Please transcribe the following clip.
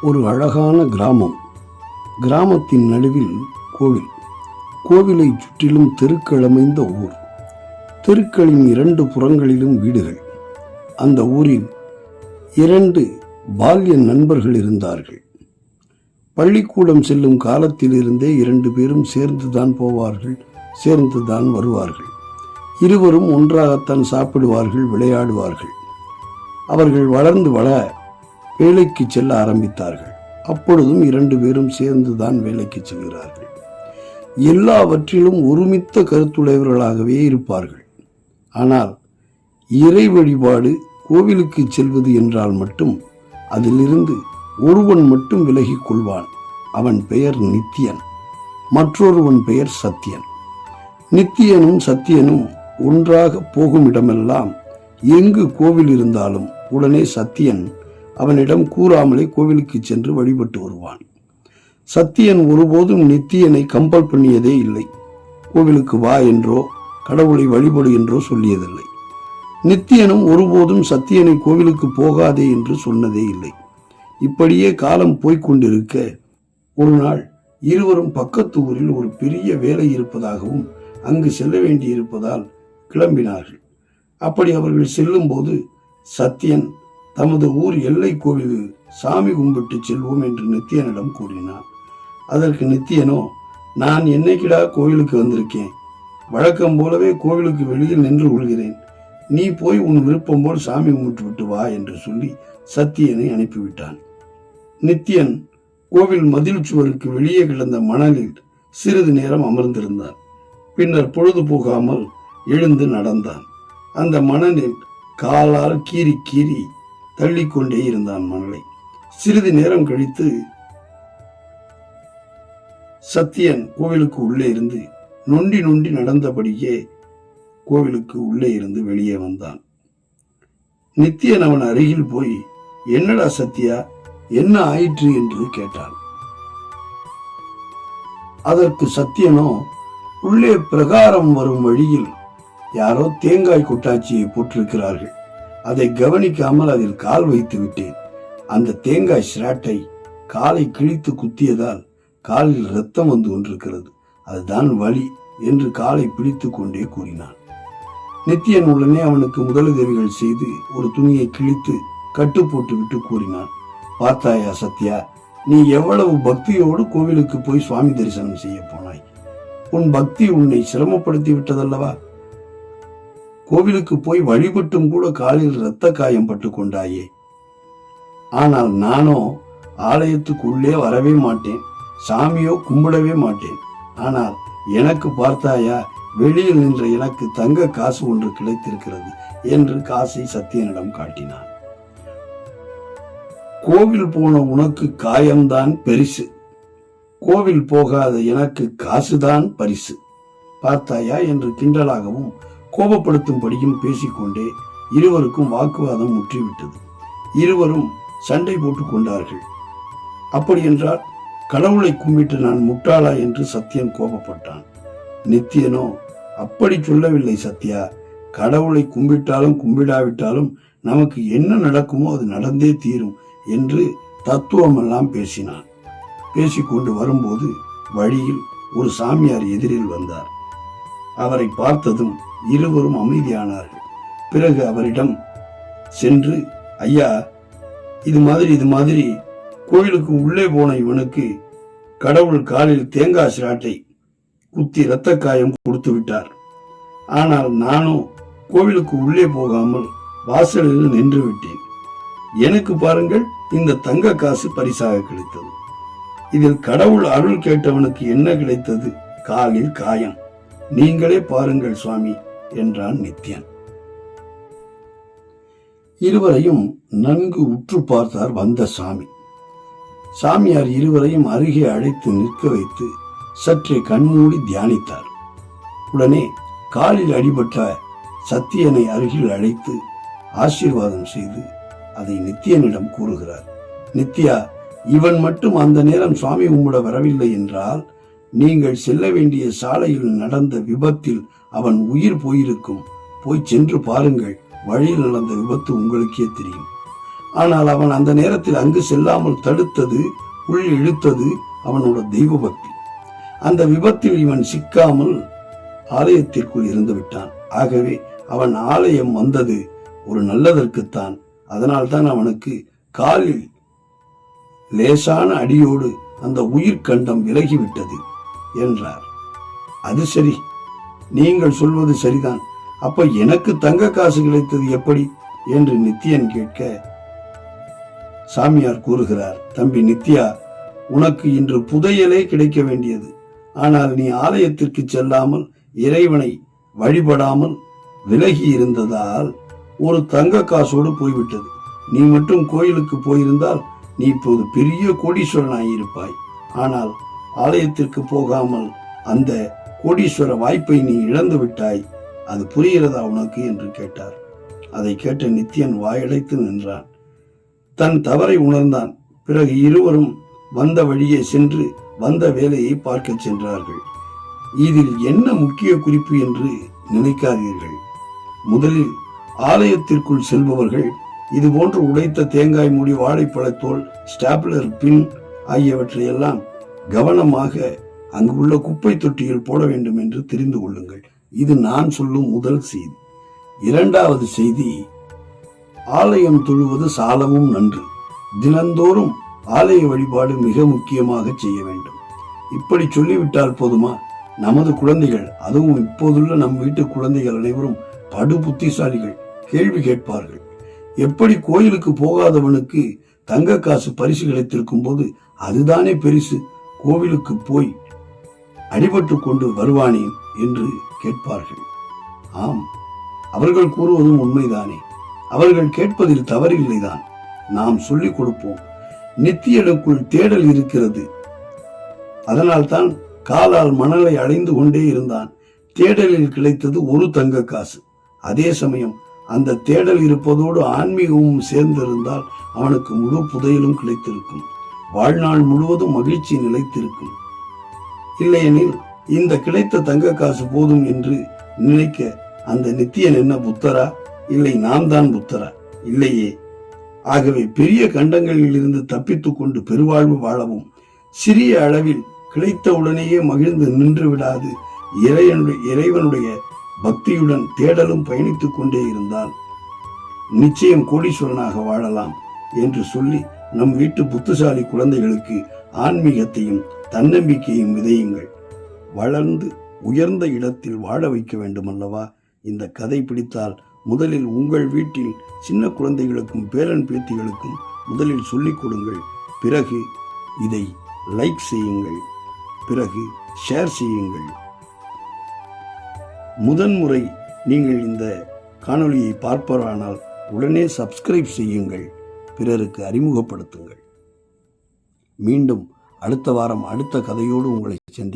ஒரு அழகான கிராமம். கிராமத்தின் நடுவில் கோவில். கோவிலை சுற்றிலும் தெருக்கள் அமைந்த ஊர். தெருக்களின் 2 புறங்களிலும் வீடுகள். அந்த ஊரில் 2 பால்ய நண்பர்கள் இருந்தார்கள். பள்ளிக்கூடம் செல்லும் காலத்திலிருந்தே 2 பேரும் சேர்ந்துதான் போவார்கள், சேர்ந்துதான் வருவார்கள். இருவரும் ஒன்றாகத்தான் சாப்பிடுவார்கள், விளையாடுவார்கள். அவர்கள் வளர்ந்து வேலைக்கு செல்ல ஆரம்பித்தார்கள். அப்பொழுதும் 2 பேரும் சேர்ந்துதான் வேலைக்கு செல்கிறார்கள். எல்லாவற்றிலும் ஒருமித்த கருத்துடையவர்களாகவே இருப்பார்கள். ஆனால் இறை வழிபாடு, கோவிலுக்கு செல்வது என்றால் மட்டும் அதிலிருந்து ஒருவன் மட்டும் விலகிக் கொள்வான். அவன் பெயர் நித்தியன், மற்றொருவன் பெயர் சத்தியன். நித்தியனும் சத்தியனும் ஒன்றாக போகும் இடமெல்லாம் எங்கு கோவில் இருந்தாலும் உடனே சத்தியன் அவனிடம் கூறாமலே கோவிலுக்கு சென்று வழிபட்டு வருவான். சத்தியன் ஒருபோதும் நித்தியனை கம்பல் பண்ணியதே இல்லை. கோவிலுக்கு வா என்றோ கடவுளை வழிபடு என்றோ சொல்லியதில்லை. நித்தியனும் ஒருபோதும் சத்தியனை கோவிலுக்கு போகாதே என்று சொன்னதே இல்லை. இப்படியே காலம் போய்கொண்டிருக்க ஒரு நாள் இருவரும் பக்கத்து ஊரில் ஒரு பெரிய வேலை இருப்பதாகவும் அங்கு செல்ல வேண்டியிருப்பதால் கிளம்பினார்கள். அப்படி அவர்கள் செல்லும் போது சத்தியன் தமது ஊர் எல்லை கோவிலில் சாமி கும்பிட்டு செல்வோம் என்று நித்தியனிடம் கூறினான். அதற்கு நித்தியனோ, நான் என்னைக்கிடா கோவிலுக்கு வந்திருக்கேன், வழக்கம் போலவே கோவிலுக்கு வெளியில் நின்று கொள்கிறேன், நீ போய் உன் விருப்பம் போல் சாமி கும்பிட்டு விட்டு வா என்று சொல்லி சத்தியனை அனுப்பிவிட்டான். நித்தியன் கோவில் மதில் சுவருக்கு வெளியே கிடந்த மணலில் சிறிது நேரம் அமர்ந்திருந்தான். பின்னர் பொழுது போகாமல் எழுந்து நடந்தான். அந்த மணலில் காலால் கீறி கீறி தள்ளிக்கொண்டே இருந்தான் மணலை. சிறிது நேரம் கழித்து சத்தியன் கோவிலுக்கு உள்ளே இருந்து நொண்டி நொண்டி நடந்தபடியே கோவிலுக்கு உள்ளே இருந்து வெளியே வந்தான். நித்தியன் அவன் அருகில் போய், என்னடா சத்யா, என்ன ஆயிற்று என்று கேட்டான். அதற்கு சத்தியனோ, உள்ளே பிரகாரம் வரும் வழியில் யாரோ தேங்காய் கொட்டாச்சியை போட்டிருக்கிறார்கள், அதை கவனிக்காமல் அதில் கால் வைத்து விட்டேன். அந்த தேங்காய் சிராட்டை காலை கிழித்து குத்தியதால் காலில் ரத்தம் வந்து கொண்டிருக்கிறது, அதுதான் வலி என்று காலை பிடித்து கொண்டே கூறினான். நித்தியன் உடனே அவனுக்கு முதலுதவிகள் செய்து ஒரு துணியை கிழித்து கட்டு போட்டு விட்டு கூறினான், பார்த்தாயா சத்யா, நீ எவ்வளவு பக்தியோடு கோவிலுக்கு போய் சுவாமி தரிசனம் செய்ய போனாய். உன் பக்தி உன்னை சிரமப்படுத்தி விட்டதல்லவா? கோவிலுக்கு போய் வழிபட்டும் கூட காலில் இரத்த காயம் பட்டு கொண்டாயே. ஆனால் நானோ ஆலயத்துக்குள்ளே வரவே மாட்டேன், சாமியோ கும்பிடவே மாட்டேன். ஆனால் எனக்கு பார்த்தாயா, வெளியில் நின்ற எனக்கு தங்க காசு ஒன்று கிடைத்திருக்கிறது என்று காசை சத்தியனிடம் காட்டினான். கோவில் போன உனக்கு காயம்தான் பெரிசு, கோவில் போகாத எனக்கு காசுதான் பரிசு, பார்த்தாயா என்று கிண்டலாகவும் கோபப்படுத்தும்படியும் பேசிக்கொண்டே இருவருக்கும் வாக்குவாதம் முற்றிவிட்டது. இருவரும் சண்டை போட்டுக் கொண்டார்கள். அப்படி என்றால் கடவுளை கும்பிட்டு நான் முட்டாளா என்று சத்தியன் கோபப்பட்டான். நித்தியனோ, அப்படி சொல்லவில்லை சத்யா, கடவுளை கும்பிட்டாலும் கும்பிடாவிட்டாலும் நமக்கு என்ன நடக்குமோ அது நடந்தே தீரும் என்று தத்துவமெல்லாம் பேசினான். பேசிக்கொண்டு வரும்போது வழியில் ஒரு சாமியார் எதிரில் வந்தார். அவரை பார்த்ததும் இருவரும் அமைதியானார்கள். பிறகு அவரிடம் சென்று, ஐயா, இது மாதிரி கோயிலுக்கு உள்ளே போன இவனுக்கு கடவுள் காலில் தேங்காய் சிராட்டை குத்தி இரத்த காயம் கொடுத்து விட்டார். ஆனால் நானும் கோவிலுக்கு உள்ளே போகாமல் வாசலில் நின்று விட்டேன். எனக்கு பாருங்கள், இந்த தங்க காசு பரிசாக கிடைத்தது. இதில் கடவுள் அருள் கேட்டவனுக்கு என்ன கிடைத்தது? காலில் காயம். நீங்களே பாருங்கள் சுவாமி என்றான் நித்தியன். இருவரையும் நன்கு உற்று பார்த்தார் வந்த சாமி. சாமியார் இருவரையும் அருகே அழைத்து நிற்க வைத்து சற்றே கண்மூடி தியானித்தார். உடனே காலில் அடிபட்ட சத்தியனை அருகில் அழைத்து ஆசீர்வாதம் செய்து அதை நித்தியனிடம் கூறுகிறார். நித்யா, இவன் மட்டும் அந்த நேரம் சுவாமி கும்பிட வரவில்லை என்றால் நீங்கள் செல்ல வேண்டிய சாலையில் நடந்த விபத்தில் அவன் உயிர் போயிருக்கும். போய் சென்று பாருங்கள், வழியில் நடந்த விபத்து உங்களுக்கே தெரியும். ஆனால் அவன் அந்த நேரத்தில் அங்கு செல்லாமல் தடுத்தது, உள் இழுத்தது அவனோட தெய்வ பக்தி. அந்த விபத்தில் இவன் சிக்காமல் ஆலயத்திற்குள் இருந்து விட்டான். ஆகவே அவன் ஆலயம் வந்தது ஒரு நல்லதற்குத்தான். அதனால்தான் அவனுக்கு காலில் லேசான அடியோடு அந்த உயிர்கண்டம் விலகிவிட்டது என்றார். அது சரி, நீங்கள் சொல்வது சரிதான். அப்ப எனக்கு தங்க காசு கிடைத்தது எப்படி என்று நித்யன் கேட்க, சாமியார் கூறுகிறார், தம்பி நித்யா, உனக்கு இன்று புதையலே கிடைக்க வேண்டியது. ஆனால் நீ ஆலயத்திற்கு செல்லாமல் இறைவனை வழிபடாமல் விலகி இருந்ததால் ஒரு தங்க காசோடு போய்விட்டது. நீ மட்டும் கோயிலுக்கு போயிருந்தால் நீ இப்போது பெரிய கோடீஸ்வரன் ஆகியிருப்பாய். ஆனால் ஆலயத்திற்கு போகாமல் அந்த கோடீஸ்வர வாய்ப்பை நீ இழந்து விட்டாய். அது புரிகிறதா உனக்கு என்று கேட்டார். அதை கேட்ட நித்யன் வாயடைத்து நின்றான். தன் தவறை உணர்ந்தான். பிறகு இருவரும் வந்த வழியே சென்று வந்த வேலையை பார்க்க சென்றார்கள். இதில் என்ன முக்கிய குறிப்பு என்று நினைக்காதீர்கள். முதலில் ஆலயத்திற்குள் செல்பவர்கள் இதுபோன்று உடைத்த தேங்காய் மூடி, வாழைப்பழத்தோல், ஸ்டாப்லர் பின் ஆகியவற்றையெல்லாம் கவனமாக அங்கு உள்ள குப்பை தொட்டியில் போட வேண்டும் என்று தெரிந்து கொள்ளுங்கள். இது நான் சொல்லும் முதல் செய்தி. இரண்டாவது செய்தி, ஆலயம் தொழுவது சாலவும் நன்று. தினந்தோறும் ஆலய வழிபாடு மிக முக்கியமாக செய்ய வேண்டும். இப்படி சொல்லிவிட்டால் போதுமா? நமது குழந்தைகள், அதுவும் இப்போதுள்ள நம் வீட்டு குழந்தைகள் அனைவரும் படு புத்திசாலிகள், கேள்வி கேட்பார்கள். எப்படி கோயிலுக்கு போகாதவனுக்கு தங்க காசு பரிசு கிடைத்திருக்கும் போது அதுதானே பெரிசு, கோவிலுக்கு போய் அடிபட்டு கொண்டு வருவானேன் என்று கேட்பார்கள். ஆம், அவர்கள் கூறுவதும் உண்மைதானே. அவர்கள் கேட்பதில் தவறில்லைதான். நாம் சொல்லிக் கொடுப்போம். நித்தியனுக்குள் தேடல் இருக்கிறது. அதனால்தான் காலால் மணலை அடைந்து கொண்டே இருந்தான். தேடலில் கிடைத்தது ஒரு தங்க காசு. அதே சமயம் அந்த தேடல் இருப்பதோடு ஆன்மீகமும் சேர்ந்திருந்தால் அவனுக்கு முழு புதையலும் கிடைத்திருக்கும். வாழ்நாள் முழுவதும் மகிழ்ச்சி நிலைத்திருக்கும். இல்லையெனில் இந்த கிடைத்த தங்க காசு போதும் என்று நினைக்க அந்த நித்தியன் என்ன புத்தரா? இல்லை, நாம் தான் புத்தரா? இல்லையே. ஆகவே பெரிய கண்டங்களில் இருந்து தப்பித்துக் கொண்டு பெருவாழ்வு வாழவும், சிறிய அளவில் கிடைத்த உடனேயே மகிழ்ந்து நின்று விடாது இறைவனுடைய பக்தியுடன் தேடலும் பயணித்துக் கொண்டே இருந்தால் நிச்சயம் கோடீஸ்வரனாக வாழலாம் என்று சொல்லி நம் வீட்டு புத்திசாலி குழந்தைகளுக்கு ஆன்மீகத்தையும் தன்னம்பிக்கையும் விதையுங்கள். வளர்ந்து உயர்ந்த இடத்தில் வாழ வைக்க வேண்டும் அல்லவா? இந்த கதை பிடித்தால் முதலில் உங்கள் வீட்டில் சின்ன குழந்தைகளுக்கும் பேரன் பேத்திகளுக்கும் முதலில் சொல்லிக் கொடுங்கள். பிறகு இதை லைக் செய்யுங்கள். பிறகு ஷேர் செய்யுங்கள். முதன்முறை நீங்கள் இந்த காணொளியை பார்ப்பவரானால் உடனே சப்ஸ்கிரைப் செய்யுங்கள். பிறருக்கு அறிமுகப்படுத்துங்கள். மீண்டும் அடுத்த வாரம் அடுத்த கதையோடு உங்களை சந்திக்கிறேன்.